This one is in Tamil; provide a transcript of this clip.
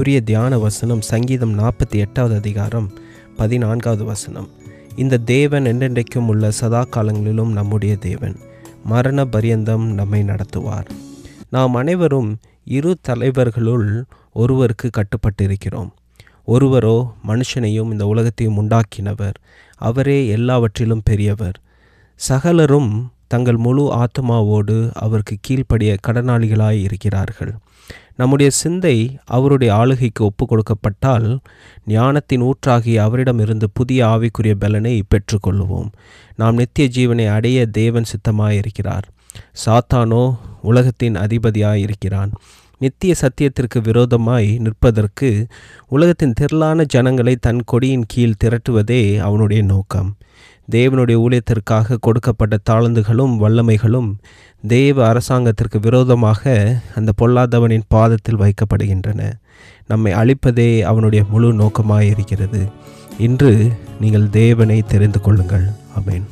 உரிய தியான வசனம் சங்கீதம் 48வது அதிகாரம் 14வது வசனம். இந்த தேவன் என்றென்றைக்கும் உள்ள சதா காலங்களிலும் நம்முடைய தேவன், மரண பரியந்தம் நம்மை நடத்துவார். நாம் அனைவரும் இரு தலைவர்களுள் ஒருவருக்கு கட்டுப்பட்டிருக்கிறோம். ஒருவரோ மனுஷனையும் இந்த உலகத்தையும் உண்டாக்கினவர், அவரே எல்லாவற்றிலும் பெரியவர். சகலரும் தங்கள் முழு ஆத்மாவோடு அவருக்கு கீழ்ப்படிய கடனாளிகளாய் இருக்கிறார்கள். நம்முடைய சிந்தை அவருடைய ஆளுகைக்கு ஒப்பு கொடுக்கப்பட்டால் ஞானத்தின் ஊற்றாகிய அவரிடமிருந்து புதிய ஆவிக்குரிய பலனை பெற்றுக்கொள்வோம். நாம் நித்திய ஜீவனை அடைய தேவன் சித்தமாயிருக்கிறார். சாத்தானோ உலகத்தின் அதிபதியாயிருக்கிறான். நித்திய சத்தியத்திற்கு விரோதமாய் நிற்பதற்கு உலகத்தின் திரளான ஜனங்களை தன் கொடியின் கீழ் திரட்டுவதே அவனுடைய நோக்கம். தேவனுடைய ஊழியத்திற்காக கொடுக்கப்பட்ட தாளந்துகளும் வல்லமைகளும் தேவ அரசாங்கத்திற்கு விரோதமாக அந்த பொல்லாதவனின் பாதத்தில் வைக்கப்படுகின்றன. நம்மை அழிப்பதே அவனுடைய முழு நோக்கமாயிருக்கிறது. இன்று நீங்கள் தேவனை தெரிந்து கொள்ளுங்கள். ஆமென்.